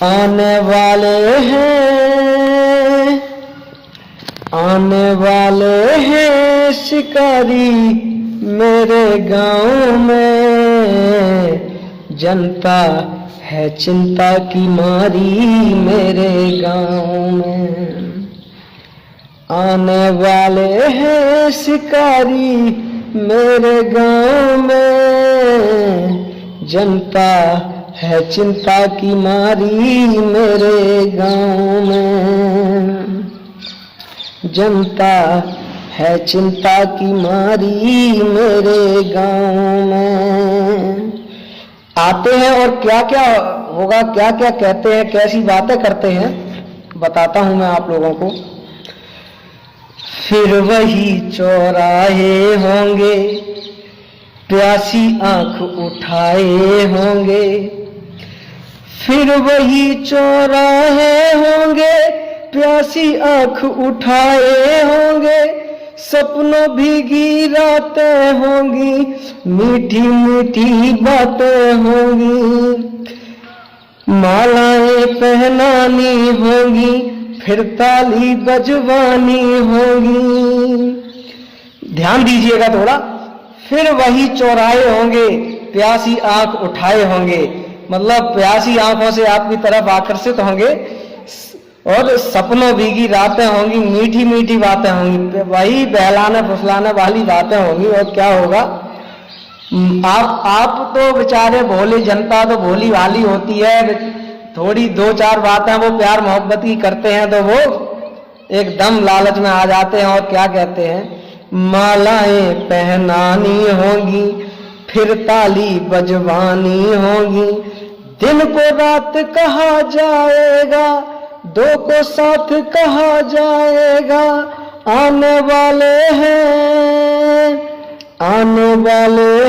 आने वाले हैं शिकारी मेरे गांव में, जनता है चिंता की मारी मेरे गांव में। आने वाले हैं शिकारी मेरे गांव में, जनता है चिंता की मारी मेरे गांव में, जनता है चिंता की मारी मेरे गांव में। आते हैं और क्या क्या होगा, क्या क्या कहते हैं, कैसी बातें करते हैं, बताता हूं मैं आप लोगों को। फिर वही चौराहे होंगे, प्यासी आंख उठाए होंगे, फिर वही चौराहे होंगे, प्यासी आंख उठाए होंगे, सपनों भीगी रातें होंगी, मीठी मीठी बातें होंगी, मालाएं पहनानी होंगी, फिर ताली बजवानी होगी। ध्यान दीजिएगा थोड़ा। फिर वही चौराहे होंगे, प्यासी आंख उठाए होंगे, मतलब प्यासी आंखों से आपकी तरफ आकर्षित होंगे, और सपनों भीगी रातें होंगी, मीठी मीठी बातें होंगी, वही बहलाने फुसलाने वाली बातें होंगी। और क्या होगा, आप तो बेचारे भोले, जनता तो भोली भाली होती है, थोड़ी दो चार बातें वो प्यार मोहब्बत की करते हैं तो वो एकदम लालच में आ जाते हैं। और क्या कहते हैं, मालाएं पहनानी होंगी, फिर ताली बजवानी होगी, दिन को रात कहा जाएगा, दो को साथ कहा जाएगा। आने वाले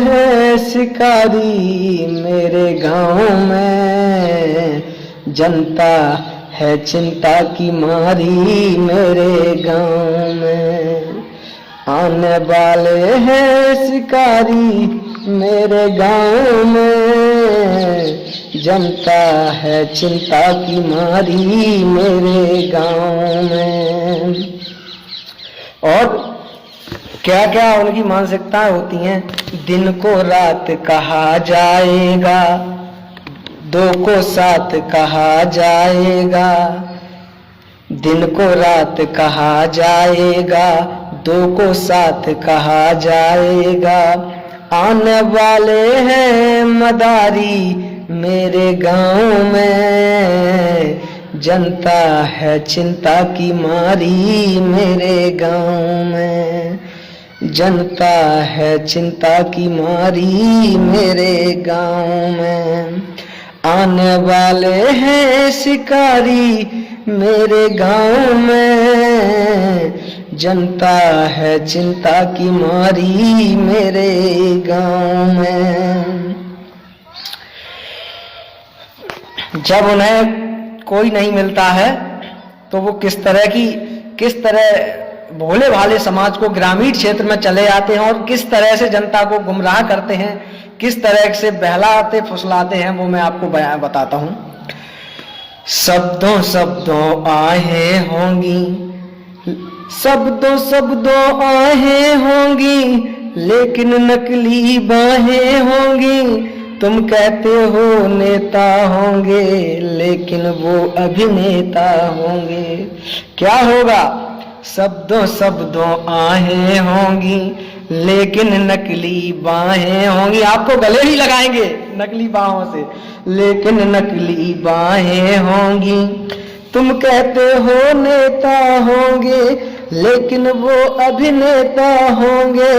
हैं शिकारी मेरे गांव में, जनता है चिंता की मारी मेरे गांव में। आने वाले हैं शिकारी मेरे गांव में, जनता है चिंता की मारी मेरे गांव में। और क्या क्या उनकी मानसिकताएं होती हैं, दिन को रात कहा जाएगा, दो को साथ कहा जाएगा, दिन को रात कहा जाएगा, दो को साथ कहा जाएगा। आने वाले हैं मदारी मेरे गांव में, जनता है चिंता की मारी मेरे गांव में, जनता है चिंता की मारी मेरे गांव में। आने वाले हैं शिकारी मेरे गांव में, जनता है चिंता की मारी मेरे गांव में। जब उन्हें कोई नहीं मिलता है तो वो किस तरह भोले भाले समाज को ग्रामीण क्षेत्र में चले आते हैं और किस तरह से जनता को गुमराह करते हैं, किस तरह से बहलाते फुसलाते हैं, वो मैं आपको बताता हूं। शब्दों आहें होंगी, शब्दों आहें होंगी, लेकिन नकली बाहें होंगी। तुम कहते हो नेता होंगे, लेकिन वो अभिनेता होंगे। क्या होगा, शब्दों आहें होंगी, लेकिन नकली बाहें होंगी। आपको गले ही लगाएंगे नकली बाहों से, लेकिन नकली बाहें होंगी। तुम कहते हो नेता होंगे, लेकिन वो अभिनेता होंगे।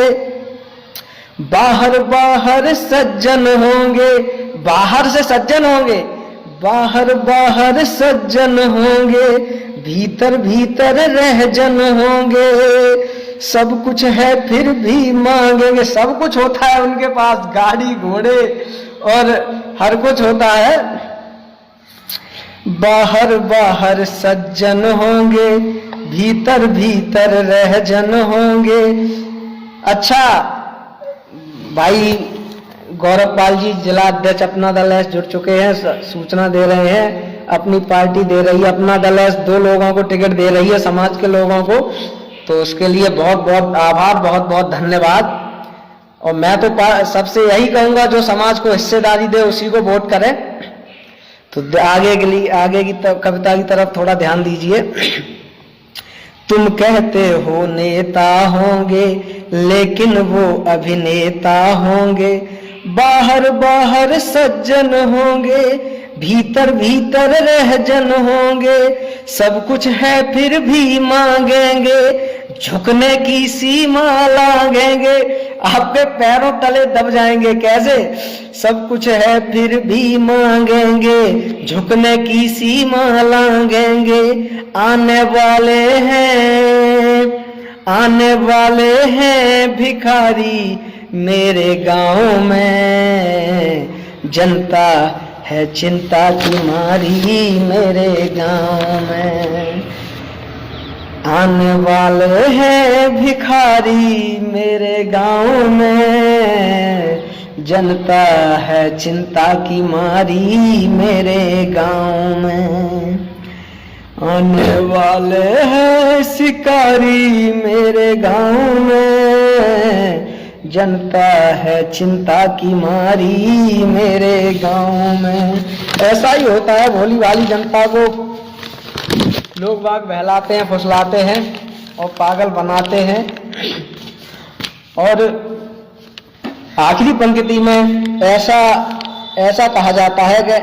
बाहर सज्जन होंगे, बाहर से सज्जन होंगे, बाहर सज्जन होंगे, भीतर रहजन होंगे। सब कुछ है फिर भी मांगेंगे, सब कुछ होता है उनके पास, गाड़ी घोड़े और हर कुछ होता है। बाहर सज्जन होंगे, भीतर रहजन होंगे। अच्छा भाई, गौरवपाल जी जिला अध्यक्ष अपना दल है जुड़ चुके हैं, सूचना दे रहे हैं, अपनी पार्टी दे रही है, अपना दल है 2 लोगों को टिकट दे रही है समाज के लोगों को, तो उसके लिए बहुत बहुत आभार, बहुत बहुत धन्यवाद। और मैं तो सबसे यही कहूंगा जो समाज को हिस्सेदारी दे उसी को वोट करें। तो आगे के लिए आगे की कविता की तरफ थोड़ा ध्यान दीजिए। तुम कहते हो नेता होंगे लेकिन वो अभिनेता होंगे, बाहर बाहर सज्जन होंगे, भीतर भीतर रहजन होंगे, सब कुछ है फिर भी मांगेंगे, झुकने की सीमा लांघेंगे, आपके पैरों तले दब जाएंगे। कैसे? सब कुछ है फिर भी मांगेंगे, झुकने की सीमा लांघेंगे, आने वाले हैं भिखारी मेरे गांव में, जनता है चिंता की मारी मेरे गांव में, आने वाले हैं भिखारी मेरे गांव में, जनता है चिंता की मारी मेरे गांव में, आने वाले हैं शिकारी मेरे गांव में, जनता है चिंता की मारी मेरे गांव में। ऐसा ही होता है, भोली भाली जनता को लोग बाग बहलाते हैं, फुसलाते हैं और पागल बनाते हैं। और आखिरी पंक्ति में ऐसा कहा जाता है कि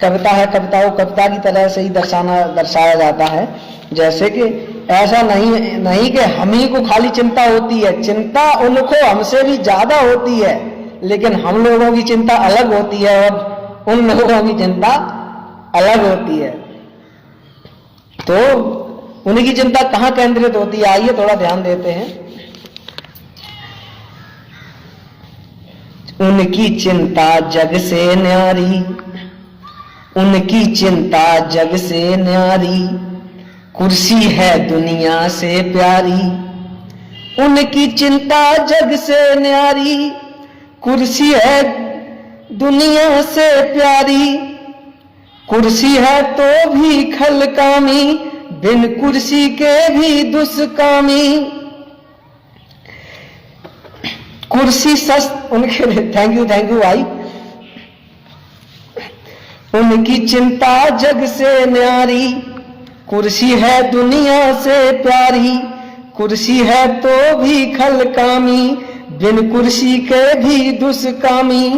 कविता है, कविता को कविता की तरह से ही दर्शाया जाता है। जैसे कि ऐसा नहीं कि हम ही को खाली चिंता होती है, चिंता उनको हमसे भी ज्यादा होती है, लेकिन हम लोगों की चिंता अलग होती है और उन लोगों की चिंता अलग होती है। तो उनकी चिंता कहाँ केंद्रित होती है, आइए थोड़ा ध्यान देते हैं। उनकी चिंता जग से न्यारी, उनकी चिंता जग से न्यारी, कुर्सी है दुनिया से प्यारी, उनकी चिंता जग से न्यारी, कुर्सी है दुनिया से प्यारी, कुर्सी है तो भी खलकामी, बिन कुर्सी के भी दुष्कामी, कुर्सी उनके लिए थैंक यू भाई। उनकी चिंता जग से न्यारी, कुर्सी है दुनिया से प्यारी, कुर्सी है तो भी खलकामी, बिन कुर्सी के भी दुष्कामी,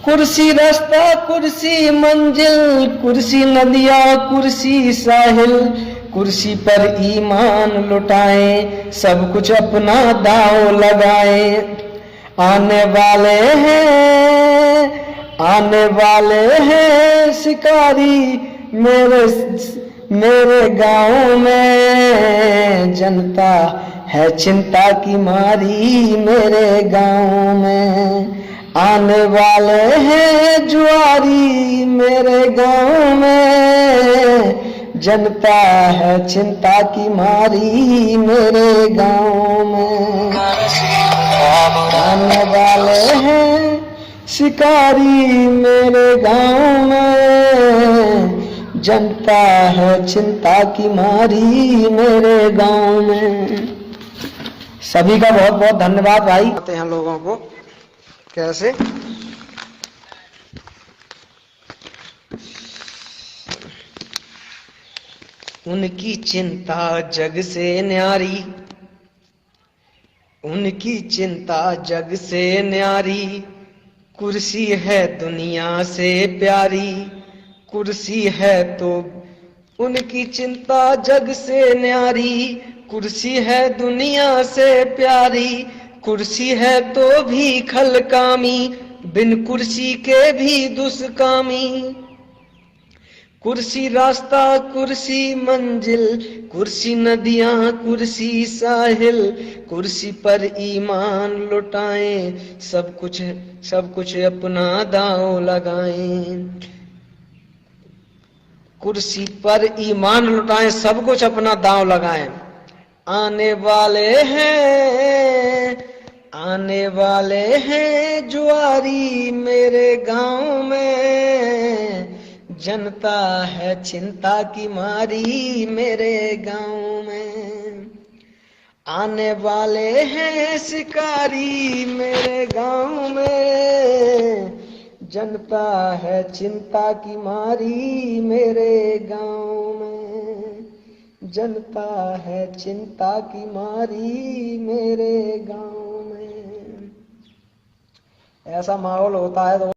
कुर्सी रास्ता, कुर्सी मंजिल, कुर्सी नदिया, कुर्सी साहिल, कुर्सी पर ईमान लुटाएं, सब कुछ अपना दांव लगाएं, आने वाले हैं शिकारी मेरे गांव में, जनता है चिंता की मारी मेरे गांव में, आने वाले हैं जुआरी मेरे गांव में, जनता है चिंता की मारी मेरे गांव में, आने वाले हैं शिकारी मेरे गांव में, जनता है चिंता की मारी मेरे गांव में। सभी का बहुत बहुत धन्यवाद भाई। आते हैं लोगों को कैसे उनकी चिंता जग से न्यारी, उनकी चिंता जग से न्यारी, कुर्सी है दुनिया से प्यारी, कुर्सी है तो उनकी चिंता जग से न्यारी, कुर्सी है दुनिया से प्यारी, कुर्सी है तो भी खलकामी, बिन कुर्सी के भी दुष्कामी, कुर्सी रास्ता, कुर्सी मंजिल, कुर्सी नदियां, कुर्सी साहिल, कुर्सी पर ईमान लुटाएं, सब कुछ अपना दांव लगाएं, कुर्सी पर ईमान लुटाएं, सब कुछ अपना दांव लगाएं, आने आने वाले हैं जुआरी मेरे गांव में, जनता है चिंता की मारी मेरे गांव में। आने वाले हैं शिकारी मेरे गांव में, जनता है चिंता की मारी मेरे गांव में, जनता है चिंता की मारी मेरे गांव में। ऐसा माहौल होता है तो